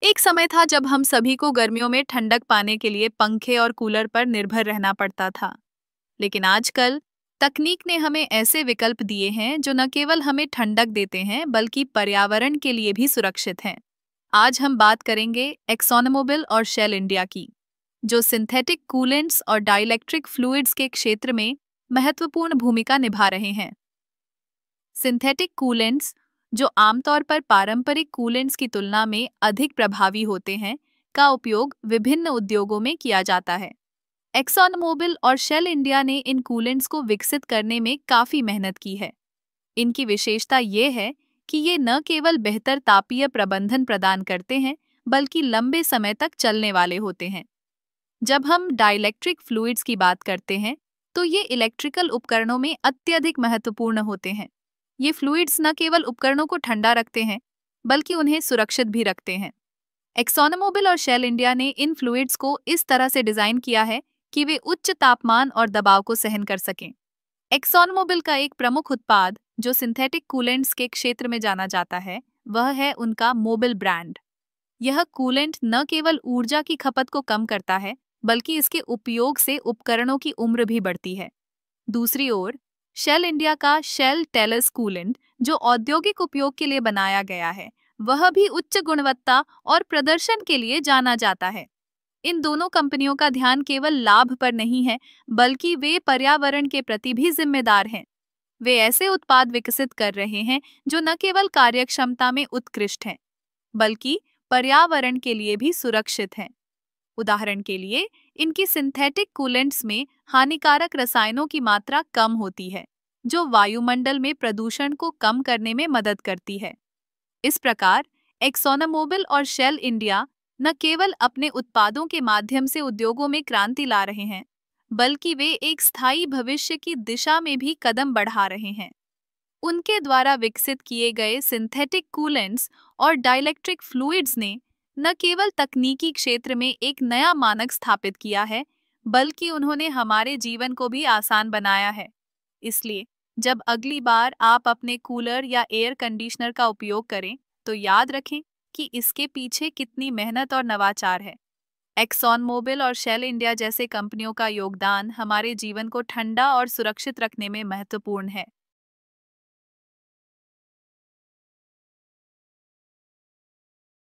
एक समय था जब हम सभी को गर्मियों में ठंडक पाने के लिए पंखे और कूलर पर निर्भर रहना पड़ता था। लेकिन आजकल तकनीक ने हमें ऐसे विकल्प दिए हैं जो न केवल हमें ठंडक देते हैं बल्कि पर्यावरण के लिए भी सुरक्षित हैं। आज हम बात करेंगे एक्सोनोमोबिल और शेल इंडिया की, जो सिंथेटिक कूलेंट्स और डाइलेक्ट्रिक फ्लूइड्स के क्षेत्र में महत्वपूर्ण भूमिका निभा रहे हैं। सिंथेटिक कूलेंट्स, जो आमतौर पर पारंपरिक कूलेंट्स की तुलना में अधिक प्रभावी होते हैं, का उपयोग विभिन्न उद्योगों में किया जाता है। एक्सॉन मोबिल और शेल इंडिया ने इन कूलेंट्स को विकसित करने में काफी मेहनत की है। इनकी विशेषता ये है कि ये न केवल बेहतर तापीय प्रबंधन प्रदान करते हैं, बल्कि लंबे समय तक चलने वाले होते हैं। जब हम डाइलेक्ट्रिक फ्लूइड्स की बात करते हैं, तो ये इलेक्ट्रिकल उपकरणों में अत्यधिक महत्वपूर्ण होते हैं। ये फ्लूइड्स न केवल उपकरणों को ठंडा रखते हैं, बल्कि उन्हें सुरक्षित भी रखते हैं। एक्सोनोमोबिल और शेल इंडिया ने इन फ्लूइड्स को इस तरह से डिजाइन किया है कि वे उच्च तापमान और दबाव को सहन कर सकें। एक्सोनोमोबिल का एक प्रमुख उत्पाद जो सिंथेटिक कूलेंट्स के क्षेत्र में जाना जाता है, वह है उनका मोबिल ब्रांड। यह कूलेंट न केवल ऊर्जा की खपत को कम करता है, बल्कि इसके उपयोग से उपकरणों की उम्र भी बढ़ती है। दूसरी ओर, शेल इंडिया का शेल टेलस कूलेंट, जो औद्योगिक उपयोग के लिए बनाया गया है, वह भी उच्च गुणवत्ता और प्रदर्शन के लिए जाना जाता है। इन दोनों कंपनियों का ध्यान केवल लाभ पर नहीं है, बल्कि वे पर्यावरण के प्रति भी जिम्मेदार हैं। वे ऐसे उत्पाद विकसित कर रहे हैं जो न केवल कार्यक्षमता में उत्कृष्ट हैं, बल्कि पर्यावरण के लिए भी सुरक्षित हैं। उदाहरण के लिए, इनकी सिंथेटिक कूलेंट्स में हानिकारक रसायनों की मात्रा कम होती है, जो वायुमंडल में प्रदूषण को कम करने में मदद करती है। इस प्रकार, एक्सोनोमोबिल और शेल इंडिया न केवल अपने उत्पादों के माध्यम से उद्योगों में क्रांति ला रहे हैं, बल्कि वे एक स्थायी भविष्य की दिशा में भी कदम बढ़ा रहे हैं। उनके द्वारा विकसित किए गए सिंथेटिक कूलेंट्स और डाइलेक्ट्रिक फ्लूइड्स ने न केवल तकनीकी क्षेत्र में एक नया मानक स्थापित किया है, बल्कि उन्होंने हमारे जीवन को भी आसान बनाया है। इसलिए जब अगली बार आप अपने कूलर या एयर कंडीशनर का उपयोग करें, तो याद रखें कि इसके पीछे कितनी मेहनत और नवाचार है। एक्सॉन मोबिल और शेल इंडिया जैसे कंपनियों का योगदान हमारे जीवन को ठंडा और सुरक्षित रखने में महत्वपूर्ण है।